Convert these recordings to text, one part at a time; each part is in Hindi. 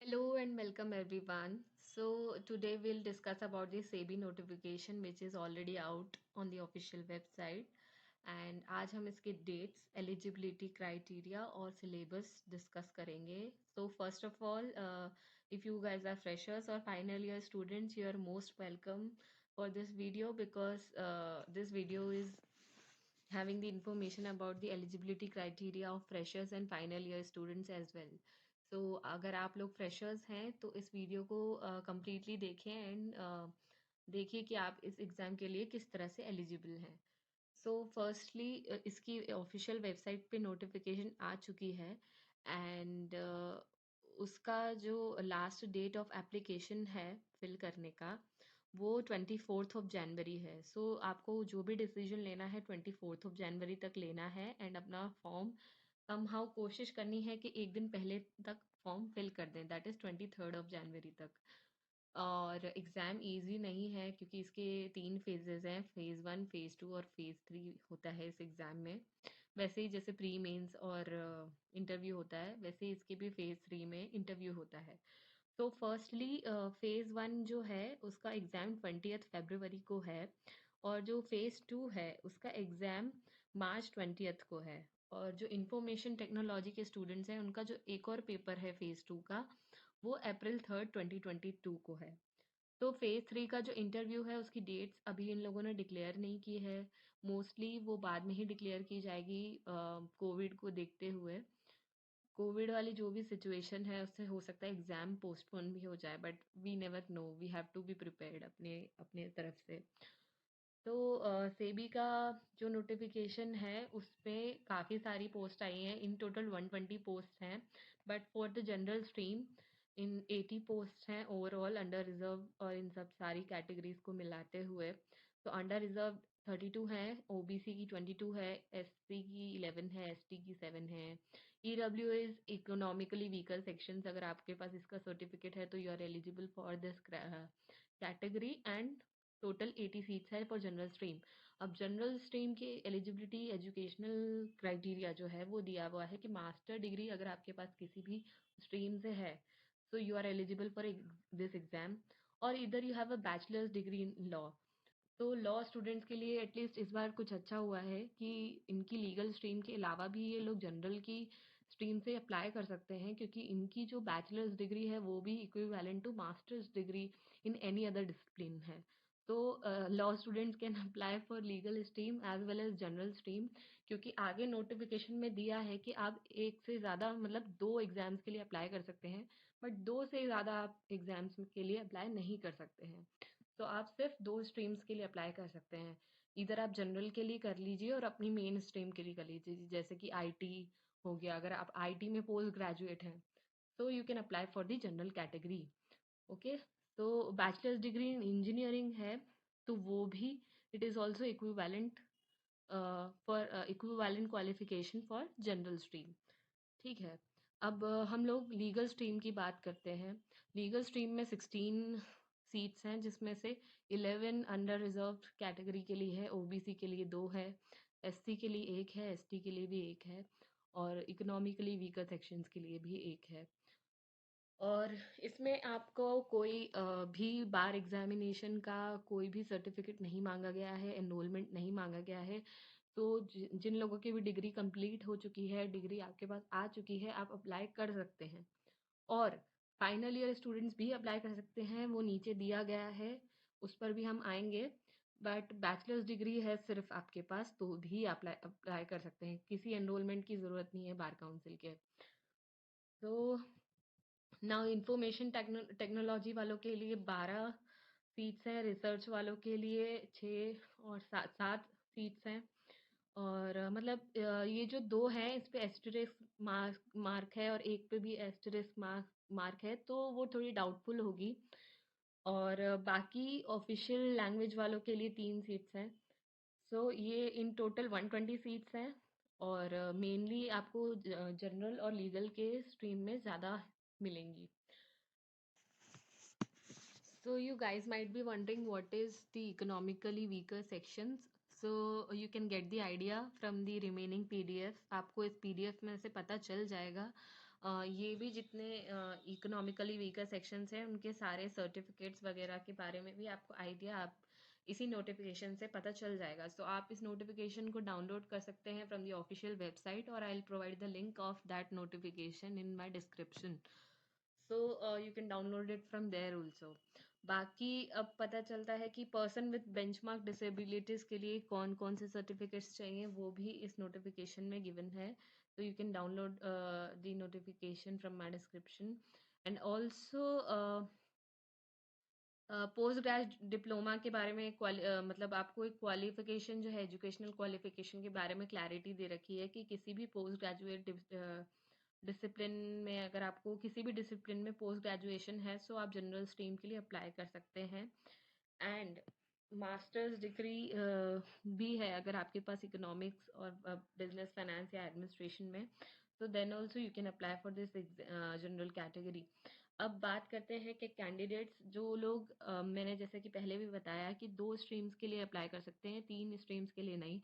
Hello and welcome everyone. So today we'll discuss about the SEBI notification which is already out on the official website and आज हम इसके dates, eligibility criteria और syllabus discuss करेंगे. So first of all, if you guys are freshers or final year students, you are most welcome for this video because this video is having the information about the eligibility criteria of freshers and final year students as well. So अगर आप लोग freshers हैं तो इस वीडियो को completely देखें एंड देखिए कि आप इस एग्ज़ाम के लिए किस तरह से एलिजिबल हैं. सो फर्स्टली इसकी ऑफिशियल वेबसाइट पे नोटिफिकेशन आ चुकी है एंड उसका जो लास्ट डेट ऑफ एप्लीकेशन है फिल करने का वो 24 है. सो आपको जो भी डिसीजन लेना है 24 तक लेना है एंड अपना फॉर्म समहाउ कोशिश करनी है कि एक दिन पहले तक फॉर्म फिल कर दें, दैट इज़ 23 तक. और एग्ज़ाम इजी नहीं है क्योंकि इसके 3 फेजेस हैं, फेज़ 1, फेज़ 2 और फेज़ 3 होता है इस एग्ज़ाम में. वैसे ही जैसे प्री मेंस और इंटरव्यू होता है वैसे ही इसके भी फेज़ 3 में इंटरव्यू होता है. तो फर्स्टली फेज़ 1 जो है उसका एग्ज़ाम 20 फरवरी को है और जो फेज़ 2 है उसका एग्ज़ाम मार्च 20 को है. और जो इंफॉर्मेशन टेक्नोलॉजी के स्टूडेंट्स हैं उनका जो एक और पेपर है फेज़ 2 का वो अप्रैल 3 2022 को है. तो फेज़ 3 का जो इंटरव्यू है उसकी डेट्स अभी इन लोगों ने डिक्लेयर नहीं की है. मोस्टली वो बाद में ही डिक्लेयर की जाएगी कोविड को देखते हुए. कोविड वाली जो भी सिचुएशन है उससे हो सकता है एग्ज़ाम पोस्टपोन भी हो जाए but we never know, we have to be prepared अपने अपने तरफ से. तो सेबी का जो नोटिफिकेशन है उसमें काफ़ी सारी पोस्ट आई हैं, इन टोटल 120 पोस्ट हैं but for the general stream in 80 post हैं ओवरऑल अंडर रिजर्व और इन सब सारी कैटेगरीज को मिलाते हुए. तो अंडर रिजर्व 32 हैं, ओबीसी की 22 है, एससी की 11 है, एसटी की 7 है. EW is economically weaker sections, अगर आपके पास इसका सर्टिफिकेट है तो you are eligible for this category and total 80 seats है फॉर जनरल स्ट्रीम. अब जनरल स्ट्रीम के एलिजिबिलिटी एजुकेशनल क्राइटेरिया जो है वो दिया हुआ है कि मास्टर डिग्री अगर आपके पास किसी भी स्ट्रीम से है so you are eligible for this exam. और इधर you have a bachelors degree in law. तो लॉ स्टूडेंट्स के लिए एटलीस्ट इस बार कुछ अच्छा हुआ है कि इनकी लीगल स्ट्रीम के अलावा भी ये लोग जनरल की स्ट्रीम से अप्लाई कर सकते हैं क्योंकि इनकी जो बैचलर्स डिग्री है वो भी equivalent to masters degree in any other discipline है. तो law students can apply for legal stream as well as general stream क्योंकि आगे नोटिफिकेशन में दिया है कि आप एक से ज़्यादा मतलब 2 एग्ज़ाम्स के लिए अप्लाई कर सकते हैं बट 2 से ज़्यादा आप एग्ज़ाम्स के लिए अप्लाई नहीं कर सकते हैं. तो आप सिर्फ 2 स्ट्रीम्स के लिए अप्लाई कर सकते हैं. इधर आप जनरल के लिए कर लीजिए और अपनी मेन स्ट्रीम के लिए कर लीजिए, जैसे कि आईटी हो गया. अगर आप आईटी में पोस्ट ग्रेजुएट हैं तो you can apply for the general category. Okay. तो बैचलर्स डिग्री इन इंजीनियरिंग है तो वो भी it is also equivalent for equivalent qualification for general stream. ठीक है. अब हम लोग लीगल स्ट्रीम की बात करते हैं. लीगल स्ट्रीम में 16 सीट्स हैं जिसमें से 11 अंडर रिजर्व कैटेगरी के लिए है, ओबीसी के लिए 2 है, एससी के लिए 1 है, एसटी के लिए भी 1 है और इकोनॉमिकली वीकर सेक्शंस के लिए भी 1 है. और इसमें आपको कोई भी बार एग्जामिनेशन का कोई भी सर्टिफिकेट नहीं मांगा गया है, एनरोलमेंट नहीं मांगा गया है. तो जिन लोगों की भी डिग्री कंप्लीट हो चुकी है, डिग्री आपके पास आ चुकी है, आप अप्लाई कर सकते हैं. और फाइनल ईयर स्टूडेंट्स भी अप्लाई कर सकते हैं, वो नीचे दिया गया है, उस पर भी हम आएंगे. बट बैचलर्स डिग्री है सिर्फ आपके पास तो भी अप्लाई अप्लाई कर सकते हैं, किसी एनरोलमेंट की ज़रूरत नहीं है बार काउंसिल के. तो नाउ इंफॉर्मेशन टेक्नोलॉजी वालों के लिए 12 सीट्स हैं, रिसर्च वालों के लिए 6 और 7 सीट्स हैं. और मतलब ये जो 2 हैं इस पे एस्टेरिस्क मार्क है और एक पे भी एस्टेरिस्क मार्क है तो वो थोड़ी डाउटफुल होगी. और बाकी ऑफिशियल लैंग्वेज वालों के लिए 3 सीट्स हैं. सो ये इन टोटल 120 सीट्स हैं और मेनली आपको जनरल और लीगल के स्ट्रीम में ज़्यादा मिलेंगी. So you guys might be wondering what is the economically weaker sections. So you can get the idea from the remaining PDF. आपको इस PDF में से पता चल जाएगा ये भी जितने इकोनॉमिकली वीकर सेक्शंस हैं उनके सारे सर्टिफिकेट्स वगैरह के बारे में भी आपको आइडिया आप इसी नोटिफिकेशन से पता चल जाएगा। सो आप इस नोटिफिकेशन को डाउनलोड कर सकते हैं फ्रॉम द ऑफिशियल वेबसाइट, और I will provide the link of that notification in my description. So you can download it from there also. बाकी अब पता चलता है कि पर्सन विथ बेंचमार्क डिसेबिलिटीज़ के लिए कौन कौन से सर्टिफिकेट्स चाहिए, वो भी इस नोटिफिकेशन में गिवन है। So you can download the notification from my description. And also post grade diploma के बारे में मतलब आपको एक क्वालिफिकेशन जो है एजुकेशनल क्वालिफिकेशन के बारे में क्लैरिटी दे रखी है कि किसी भी पोस्ट ग्रेजुएट डिसिप्लिन में, अगर आपको किसी भी डिसिप्लिन में पोस्ट ग्रेजुएशन है, सो आप जनरल स्ट्रीम के लिए अप्लाई कर सकते हैं। एंड मास्टर्स डिग्री भी है अगर आपके पास इकोनॉमिक्स और बिजनेस फाइनेंस या एडमिनिस्ट्रेशन में, तो then also you can apply for this general category. अब बात करते हैं कि कैंडिडेट्स जो लोग मैंने जैसे कि पहले भी बताया कि 2 स्ट्रीम्स के लिए अप्लाई कर सकते हैं, 3 स्ट्रीम्स के लिए नहीं।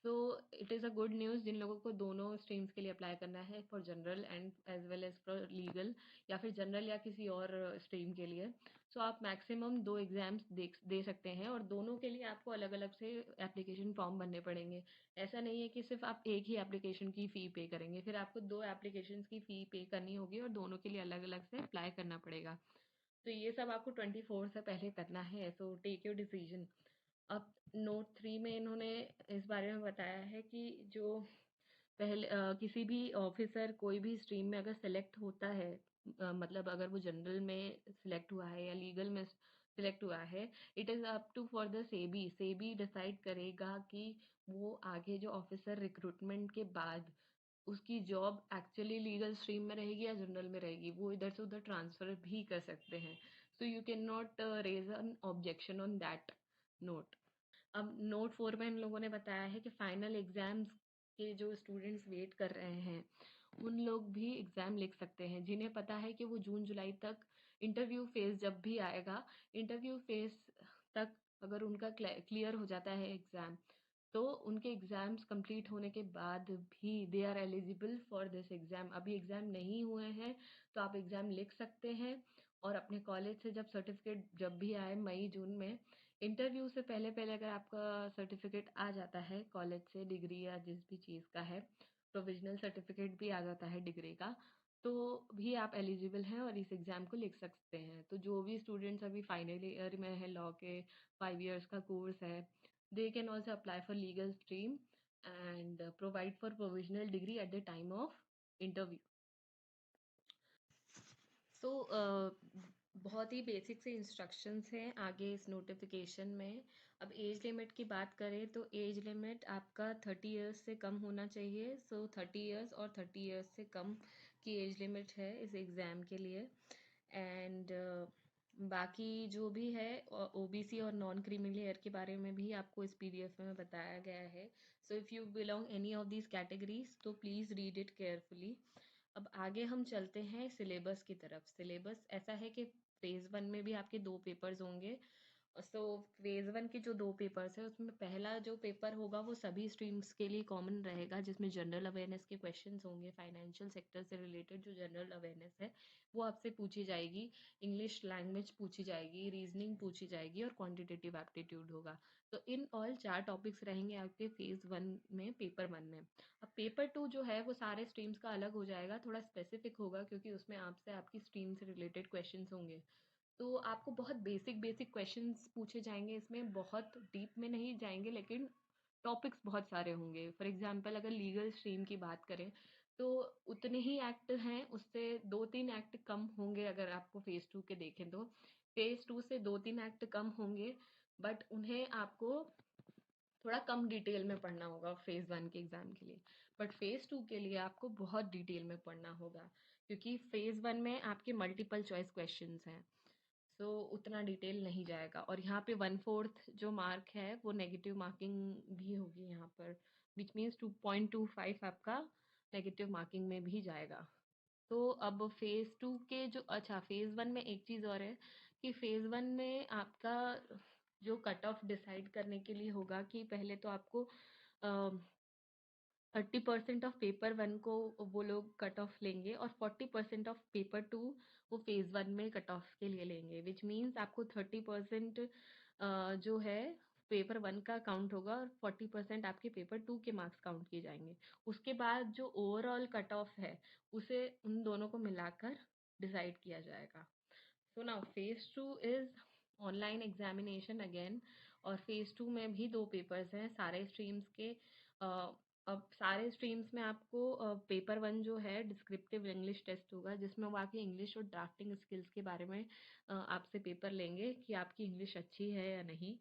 So it is a good news जिन लोगों को दोनों स्ट्रीम्स के लिए अप्लाई करना है, for general and as well as for legal, या फिर जनरल या किसी और स्ट्रीम के लिए। सो आप मैक्सिमम 2 एग्ज़ाम्स दे सकते हैं, और दोनों के लिए आपको अलग-अलग से एप्लीकेशन फॉर्म भरने पड़ेंगे। ऐसा नहीं है कि सिर्फ़ आप एक ही एप्लीकेशन की फ़ी पे करेंगे, फिर आपको 2 एप्लीकेशंस की फ़ी पे करनी होगी और दोनों के लिए अलग-अलग से अप्लाई करना पड़ेगा। तो ये सब आपको 24 से पहले करना है, सो टेक योर डिसीजन। अब नोट 3 में इन्होंने इस बारे में बताया है कि जो पहले किसी भी ऑफिसर कोई भी स्ट्रीम में अगर सेलेक्ट होता है, मतलब अगर वो जनरल में सिलेक्ट हुआ है या लीगल में सिलेक्ट हुआ है, it is up to for the SEBI. SEBI decide करेगा कि वो आगे जो ऑफिसर रिक्रूटमेंट के बाद उसकी जॉब एक्चुअली लीगल स्ट्रीम में रहेगी या जनरल में रहेगी, वो इधर से उधर ट्रांसफ़र भी कर सकते हैं। So you can not raise an objection on that note. अब नोट 4 में इन लोगों ने बताया है कि फाइनल एग्ज़ाम्स के जो स्टूडेंट्स वेट कर रहे हैं, उन लोग भी एग्ज़ाम लिख सकते हैं, जिन्हें पता है कि वो जून जुलाई तक इंटरव्यू फ़ेज़ जब भी आएगा, इंटरव्यू फ़ेज़ तक अगर उनका क्लियर हो जाता है एग्ज़ाम, तो उनके एग्ज़ाम्स कंप्लीट होने के बाद भी they are eligible for this exam. अभी एग्ज़ाम नहीं हुए हैं, तो आप एग्ज़ाम लिख सकते हैं, और अपने कॉलेज से जब सर्टिफ़िकेट जब भी आए मई जून में, इंटरव्यू से पहले पहले अगर आपका सर्टिफ़िकेट आ जाता है कॉलेज से, डिग्री या जिस भी चीज़ का है, प्रोविज़नल सर्टिफ़िकेट भी आ जाता है डिग्री का, तो भी आप एलिजिबल हैं और इस एग्ज़ाम को लिख सकते हैं। तो जो भी स्टूडेंट्स अभी फाइनल ईयर में है, लॉ के 5 इयर्स का कोर्स है, they can also apply for legal stream and provide for provisional degree at the time of interview. सो बहुत ही बेसिक से इंस्ट्रक्शंस हैं आगे इस नोटिफिकेशन में। अब एज लिमिट की बात करें तो एज लिमिट आपका 30 इयर्स से कम होना चाहिए। सो 30 इयर्स और 30 इयर्स से कम की एज लिमिट है इस एग्ज़ाम के लिए। एंड बाकी जो भी है ओबीसी और नॉन क्रीमी लेयर के बारे में भी आपको इस पीडीएफ में बताया गया है। So if you belong any of these categories तो प्लीज़ रीड इट केयरफुली। अब आगे हम चलते हैं सिलेबस की तरफ। सिलेबस ऐसा है कि फेज़ 1 में भी आपके 2 पेपर्स होंगे। सो फेज़ 1 के जो 2 पेपर्स हैं उसमें पहला जो पेपर होगा वो सभी स्ट्रीम्स के लिए कॉमन रहेगा, जिसमें जनरल अवेयरनेस के क्वेश्चंस होंगे। फाइनेंशियल सेक्टर से रिलेटेड जो जनरल अवेयरनेस है वो आपसे पूछी जाएगी, इंग्लिश लैंग्वेज पूछी जाएगी, रीजनिंग पूछी जाएगी, और क्वांटिटेटिव एप्टीट्यूड होगा। तो इन ऑल 4 टॉपिक्स रहेंगे आपके फेज़ 1 में, पेपर 1 में। अब पेपर 2 जो है वो सारे स्ट्रीम्स का अलग हो जाएगा, थोड़ा स्पेसिफिक होगा, क्योंकि उसमें आपसे आपकी स्ट्रीम से रिलेटेड क्वेश्चंस होंगे। तो आपको बहुत बेसिक बेसिक क्वेश्चंस पूछे जाएंगे, इसमें बहुत डीप में नहीं जाएंगे, लेकिन टॉपिक्स बहुत सारे होंगे। फॉर एग्जांपल अगर लीगल स्ट्रीम की बात करें तो उतने ही एक्ट हैं, उससे 2-3 एक्ट कम होंगे। अगर आपको फेज़ 2 के देखें तो फेज़ 2 से 2-3 एक्ट कम होंगे, बट उन्हें आपको थोड़ा कम डिटेल में पढ़ना होगा फेज़ 1 के एग्ज़ाम के लिए। बट फेज़ 2 के लिए आपको बहुत डिटेल में पढ़ना होगा, क्योंकि फेज़ 1 में आपके मल्टीपल चॉइस क्वेश्चंस हैं। सो उतना डिटेल नहीं जाएगा, और यहाँ पे 1/4 जो मार्क है वो नेगेटिव मार्किंग भी होगी यहाँ पर, विच मीन्स 2.25 आपका नेगेटिव मार्किंग में भी जाएगा। तो अब फेज़ 2 के जो, अच्छा फेज़ 1 में एक चीज़ और है कि फेज़ 1 में आपका जो कट ऑफ डिसाइड करने के लिए होगा कि पहले तो आपको 30% ऑफ पेपर वन को वो लोग कट ऑफ लेंगे और 40% ऑफ पेपर टू वो फेज वन में कट ऑफ के लिए लेंगे, विच मीन्स आपको 30% जो है पेपर वन का काउंट होगा और 40% आपके पेपर टू के मार्क्स काउंट किए जाएंगे। उसके बाद जो ओवरऑल कट ऑफ है उसे उन दोनों को मिलाकर डिसाइड किया जाएगा। So now phase two is online examination again, और फेज टू में भी 2 पेपर्स हैं सारे स्ट्रीम्स के। अब सारे स्ट्रीम्स में आपको पेपर वन जो है डिस्क्रिप्टिव इंग्लिश टेस्ट होगा, जिसमें वो आपकी इंग्लिश और ड्राफ्टिंग स्किल्स के बारे में आपसे पेपर लेंगे कि आपकी इंग्लिश अच्छी है या नहीं।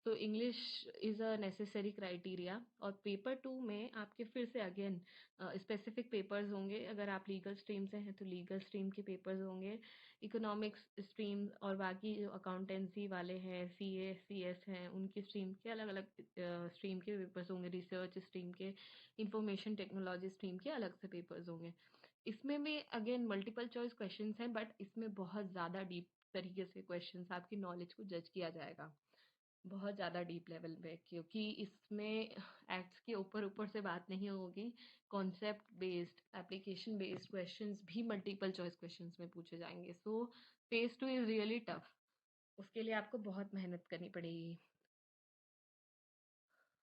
तो English is a necessary criteria. और पेपर टू में आपके फिर से अगेन स्पेसिफिक पेपर्स होंगे। अगर आप लीगल स्ट्रीम से हैं तो लीगल स्ट्रीम के पेपर्स होंगे, इकोनॉमिक्स स्ट्रीम और बाकी जो अकाउंटेंसी वाले हैं, सीए सीएस हैं, उनकी स्ट्रीम के अलग अलग स्ट्रीम के पेपर्स होंगे, रिसर्च स्ट्रीम के, इंफॉर्मेशन टेक्नोलॉजी स्ट्रीम के अलग से पेपर्स होंगे। इसमें भी अगेन मल्टीपल चॉइस क्वेश्चंस हैं, बट इसमें बहुत ज़्यादा डीप तरीके से क्वेश्चंस आपकी नॉलेज को जज किया जाएगा, बहुत ज़्यादा डीप लेवल पे, क्योंकि इसमें एक्ट्स के ऊपर ऊपर से बात नहीं होगी। Concept based, application based questions भी मल्टीपल चॉइस क्वेश्चंस में पूछे जाएंगे। So phase two is really tough, उसके लिए आपको बहुत मेहनत करनी पड़ेगी।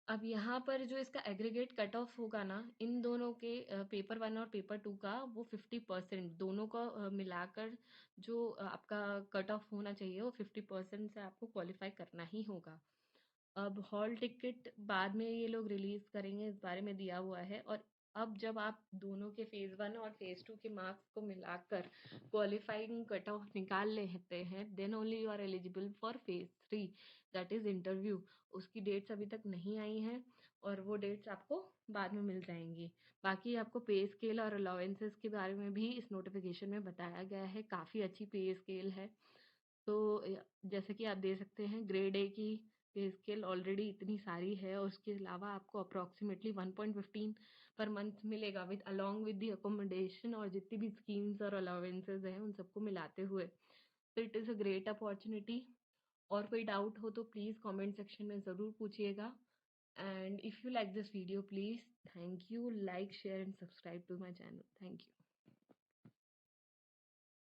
अब यहाँ पर जो इसका एग्रीगेट कट ऑफ होगा ना, इन दोनों के पेपर वन और पेपर टू का, वो 50% दोनों का मिलाकर जो आपका कट ऑफ होना चाहिए वो 50% से आपको क्वालिफाई करना ही होगा। अब हॉल टिकट बाद में ये लोग रिलीज करेंगे, इस बारे में दिया हुआ है। और अब जब आप दोनों के फेज वन और फेज टू के मार्क्स को मिलाकर क्वालिफाइंग कट ऑफ निकाल लेते हैं, then only you are eligible for phase three, that is interview. उसकी डेट्स अभी तक नहीं आई हैं और वो डेट्स आपको बाद में मिल जाएंगी। बाकी आपको पे स्केल और अलाउंसेस के बारे में भी इस नोटिफिकेशन में बताया गया है, काफ़ी अच्छी पे स्केल है। तो जैसे कि आप दे सकते हैं, ग्रेड ए की पे स्केल ऑलरेडी इतनी सारी है, और उसके अलावा आपको अप्रॉक्सीमेटली 1.15 पर मंथ मिलेगा with along with the accommodation और जितनी भी स्कीम्स और अलाउंसेस हैं उन सबको मिलाते हुए। तो it is a great opportunity. और कोई डाउट हो तो प्लीज़ कमेंट सेक्शन में ज़रूर पूछिएगा। And if you like this video, please, thank you, like share and subscribe to my channel. Thank you.